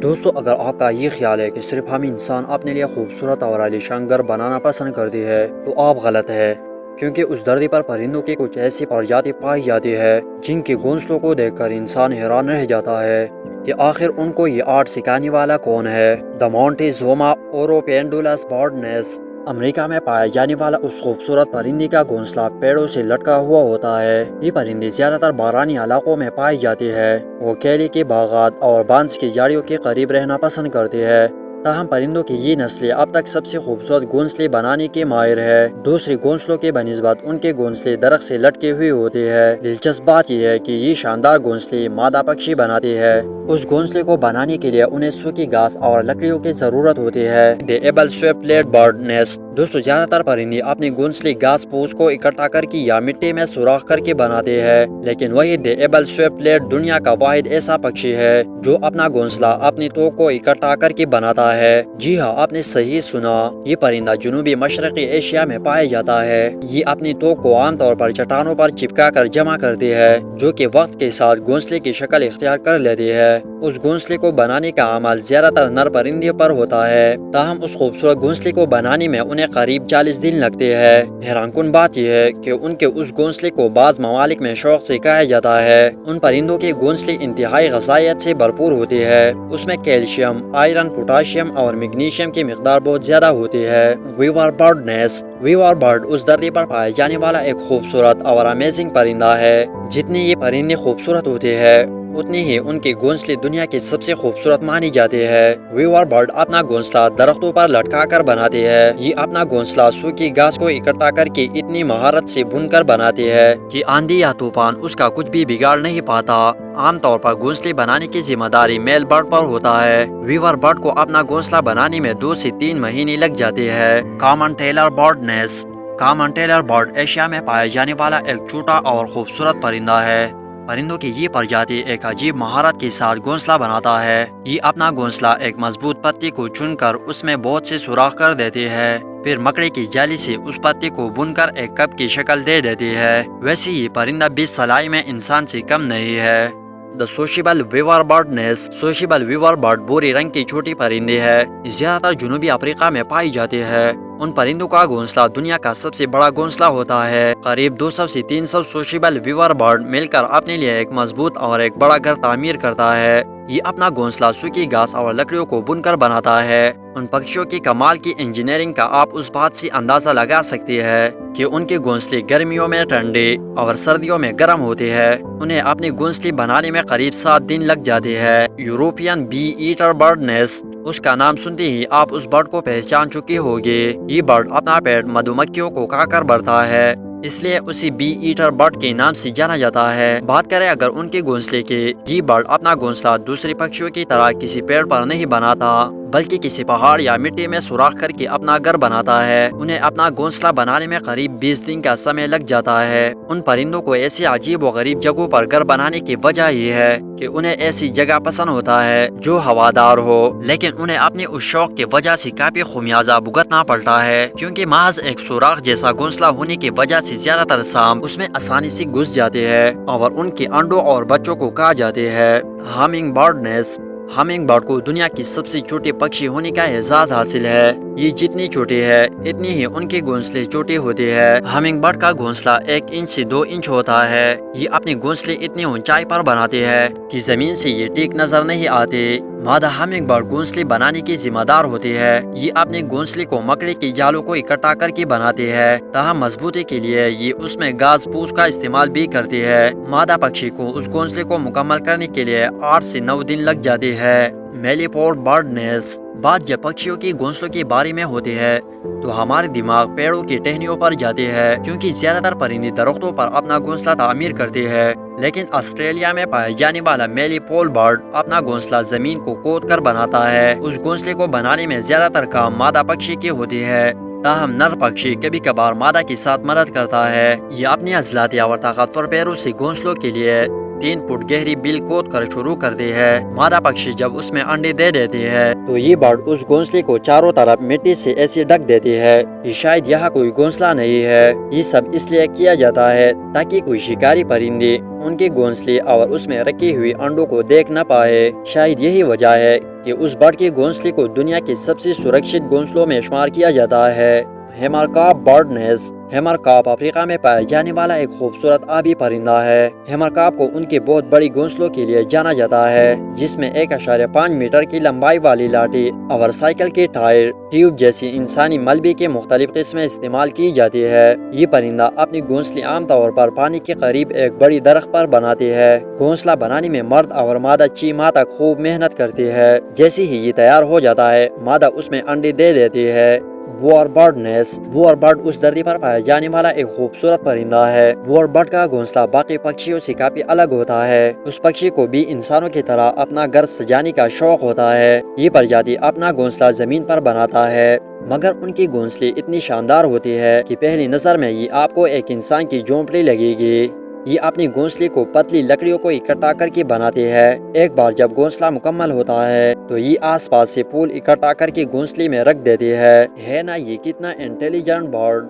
دوستو، اگر آپ کا یہ خیال ہے کہ صرف ہم انسان اپنے لیے خوبصورت اور عالیشان گھر بنانا پسند کرتے ہیں تو آپ غلط ہے، کیونکہ اس دھرتی پر پرندوں کی کچھ ایسی پرجاتی پائی جاتی ہے جن کے گھونسلوں کو دیکھ کر انسان حیران رہ جاتا ہے کہ آخر ان کو یہ آرٹ سکھانے والا کون ہے۔ دا مونٹیزوما اوروپینڈولس برڈ، امریکہ میں پائے جانے والا اس خوبصورت پرندے کا گھونسلہ پیڑوں سے لٹکا ہوا ہوتا ہے۔ یہ پرندے زیادہ تر بارانی علاقوں میں پائی جاتی ہے۔ وہ کیلے کے باغات اور بانس کی جھاڑیوں کے قریب رہنا پسند کرتے ہیں۔ تاہم پرندوں کی یہ نسلیں اب تک سب سے خوبصورت گھونسلے بنانے کے ماہر ہے۔ دوسرے گھونسلوں کے بنسبت ان کے گھونسلے درخت سے لٹکے ہوئے ہوتے ہیں۔ دلچسپ بات یہ ہے کہ یہ شاندار گھونسلے مادہ پکشی بناتے ہیں۔ اس گھونسلے کو بنانے کے لیے انہیں سوکھی گھاس اور لکڑیوں کی ضرورت ہوتی ہے۔ دی ایبل سویپلیٹ برڈ نیسٹ، دوستو زیادہ تر پرندے اپنے گھونسلے گھاس پھوس کو اکٹھا کر کے یا مٹی میں سوراخ کر کے بناتے ہیں، لیکن وہی دی ایبل سویپلیٹ دنیا کا واحد ایسا پکشی ہے جو اپنا گھونسلہ اپنی توق کو اکٹھا کر کے بناتا ہے۔ جی ہاں، آپ نے صحیح سنا، یہ پرندہ جنوبی مشرقی ایشیا میں پایا جاتا ہے۔ یہ اپنی توق کو عام طور پر چٹانوں پر چپکا کر جمع کرتے ہیں، جو کہ وقت کے ساتھ گھونسلے کی شکل اختیار کر لیتی ہے۔ اس گھونسلے کو بنانے کا عمل زیادہ تر نر پرندے پر ہوتا ہے، تاہم اس خوبصورت گھونسلے کو بنانے میں انہیں قریب 40 دن لگتے ہیں۔ حیران کن بات یہ ہے کہ ان کے اس گھونسلے کو بعض ممالک میں شوق سے کھایا جاتا ہے۔ ان پرندوں کے گھونسلے انتہائی غذائیت سے بھرپور ہوتے ہیں۔ اس میں کیلشیم، آئرن، پوٹاشیم اور میگنیشیم کی مقدار بہت زیادہ ہوتی ہے۔ ویور برڈ نیسٹ، ویور برڈ اس دھرتی پر پائے جانے والا ایک خوبصورت اور امیزنگ پرندہ ہے۔ جتنے یہ پرندے خوبصورت ہوتے ہیں اتنے ہی ان کے گھونسلے دنیا کے سب سے خوبصورت مانی جاتے ہیں۔ ویور برڈ اپنا گھونسلہ درختوں پر لٹکا کر بناتے ہیں۔ یہ اپنا گھونسلہ سوکھی گھاس کو اکٹھا کر کے اتنی مہارت سے بن کر بناتے ہیں کہ آندھی یا طوفان اس کا کچھ بھی بگاڑ نہیں پاتا۔ عام طور پر گھونسلے بنانے کی ذمہ داری میل برڈ پر ہوتا ہے۔ ویور برڈ کو اپنا گھونسلہ بنانے میں 2 سے 3 مہینے لگ جاتے ہیں۔ Common tailorbird nest, common tailorbird Asia میں پائے جانے والا ایک چھوٹا اور خوبصورت پرندہ ہے۔ پرندوں کی یہ پرجاتی ایک عجیب مہارت کے ساتھ گھونسلہ بناتا ہے۔ یہ اپنا گھونسلہ ایک مضبوط پتی کو چن کر اس میں بہت سے سوراخ کر دیتے ہیں، پھر مکڑی کی جالی سے اس پتی کو بن کر ایک کپ کی شکل دے دیتی ہے۔ ویسے یہ پرندہ بھی صلاحی میں انسان سے کم نہیں ہے۔ دا سوشیبل ویور برڈ نیسٹ، سوشیبل ویور برڈ بھورے رنگ کی چھوٹی پرندے ہے، زیادہ تر جنوبی افریقہ میں پائی جاتی ہے۔ ان پرندوں کا گھونسلہ دنیا کا سب سے بڑا گھونسلہ ہوتا ہے۔ قریب 200 سے 300 سوشیبل ویور برڈ مل کر اپنے لیے ایک مضبوط اور ایک بڑا گھر تعمیر کرتا ہے۔ یہ اپنا گھونسلہ سوکھی گھاس اور لکڑیوں کو بن کر بناتا ہے۔ ان پکشیوں کی کمال کی انجینئرنگ کا آپ اس بات سے اندازہ لگا سکتے ہیں کہ ان کے گھونسلے گرمیوں میں ٹھنڈے اور سردیوں میں گرم ہوتے ہیں۔ انہیں اپنے گھونسلے بنانے میں قریب 7 دن لگ جاتے ہیں۔ European bee eater bird nest, اس کا نام سنتے ہی آپ اس برڈ کو پہچان چکے ہوگے۔ یہ برڈ اپنا پیٹ مدھو مکھیوں کو کھا کر بھرتا ہے، اس لیے اسے بی ایٹر برڈ کے نام سے جانا جاتا ہے۔ بات کریں اگر ان کے گھونسلے کی، یہ برڈ اپنا گھونسلہ دوسرے پکشیوں کی طرح کسی پیڑ پر نہیں بناتا، بلکہ کسی پہاڑ یا مٹی میں سوراخ کر کے اپنا گھر بناتا ہے۔ انہیں اپنا گھونسلہ بنانے میں قریب 20 دن کا سمے لگ جاتا ہے۔ ان پرندوں کو ایسی عجیب و غریب جگہوں پر گھر بنانے کی وجہ یہ ہے کہ انہیں ایسی جگہ پسند ہوتا ہے جو ہوادار ہو، لیکن انہیں اپنے اس شوق کی وجہ سے کافی خمیازہ بھگتنا پڑتا ہے، کیونکہ محض ایک سوراخ جیسا گھونسلہ ہونے کی وجہ سے زیادہ تر سانپ اس میں آسانی سے گھس جاتے ہیں اور ان کے انڈوں اور بچوں کو کھا جاتے ہیں۔ Hummingbird nest, hummingbird کو دنیا کی سب سے چھوٹی پکشی ہونے کا اعزاز حاصل ہے۔ یہ جتنی چھوٹی ہے اتنی ہی ان کے گھونسلے چھوٹے ہوتے ہیں۔ ہمنگ برڈ کا گھونسلہ 1 انچ سے 2 انچ ہوتا ہے۔ یہ اپنے گھونسلے اتنی اونچائی پر بناتے ہیں کہ زمین سے یہ ٹھیک نظر نہیں آتے۔ مادہ ہمنگ برڈ گھونسلے بنانے کی ذمہ دار ہوتی ہے۔ یہ اپنے گھونسلے کو مکڑی کی جالوں کو اکٹھا کر کے بناتے ہیں، تاہم مضبوطی کے لیے یہ اس میں گھاس پھوس کا استعمال بھی کرتی ہے۔ مادہ پکشی کو اس گھونسلے کو مکمل کرنے کے لیے 8 سے 9 دن لگ جاتے ہیں۔ میلی پورٹ برڈ نیسٹ، بات جب پکشیوں کی گھونسلوں کے بارے میں ہوتی ہے تو ہمارے دماغ پیڑوں کی ٹہنیوں پر جاتے ہیں، کیونکہ زیادہ تر پرندے درختوں پر اپنا گھونسلہ تعمیر کرتے ہیں۔ لیکن آسٹریلیا میں پائے جانے والا میلی پول برڈ اپنا گھونسلہ زمین کو کھود کر بناتا ہے۔ اس گھونسلے کو بنانے میں زیادہ تر کام مادہ پکشی کی ہوتی ہے، تاہم نر پکشی کبھی کبھار مادہ کے ساتھ مدد کرتا ہے۔ یہ اپنی عضلاتی اور طاقتور پیروں سے گھونسلوں کے لیے 3 فٹ گہری بل کھود کر شروع کرتی ہے۔ مادہ پکشی جب اس میں انڈے دے دیتی ہے تو یہ برڈ اس گھونسلے کو چاروں طرف مٹی سے ایسے ڈھک دیتی ہے کہ شاید یہاں کوئی گھونسلہ نہیں ہے۔ یہ سب اس لیے کیا جاتا ہے تاکہ کوئی شکاری پرندے ان کے گھونسلے اور اس میں رکھی ہوئی انڈوں کو دیکھ نہ پائے۔ شاید یہی وجہ ہے کہ اس برڈ کے گھونسلے کو دنیا کے سب سے سرکشت گھونسلوں میں شمار کیا جاتا ہے۔ ہیمرکاپ برڈ نیسٹ۔ ہیمرکاپ افریقہ میں پایا جانے والا ایک خوبصورت آبی پرندہ ہے۔ ہیمرکاپ کو ان کے بہت بڑی گھونسلوں کے لیے جانا جاتا ہے جس میں 1.5 میٹر کی لمبائی والی لاٹھی اور سائیکل کے ٹائر ٹیوب جیسی انسانی ملبے کی مختلف قسمیں استعمال کی جاتی ہے۔ یہ پرندہ اپنی گھونسلے عام طور پر پانی کے قریب ایک بڑی درخت پر بناتی ہے۔ گھونسلہ بنانے میں مرد اور مادہ چھ ماہ تک خوب محنت کرتی ہے۔ جیسے ہی یہ تیار ہو جاتا ہے مادہ اس میں انڈے دے دیتی ہے۔ Bower bird nest. Bower bird اس دھرتی پر پایا جانے والا ایک خوبصورت پرندہ ہے۔ بور برڈ کا گھونسلہ باقی پکشیوں سے کافی الگ ہوتا ہے۔ اس پکشی کو بھی انسانوں کی طرح اپنا گھر سجانے کا شوق ہوتا ہے۔ یہ پرجاتی اپنا گھونسلہ زمین پر بناتا ہے مگر ان کی گھونسلے اتنی شاندار ہوتی ہے کہ پہلی نظر میں یہ آپ کو ایک انسان کی جھونپڑی لگے گی۔ یہ اپنی گھونسلے کو پتلی لکڑیوں کو اکٹھا کر کے بناتی ہے۔ ایک بار جب گھونسلہ مکمل ہوتا ہے تو یہ آس پاس سے پھول اکٹھا کر کے گھونسلے میں رکھ دیتی ہے نا یہ کتنا انٹیلیجنٹ برڈ۔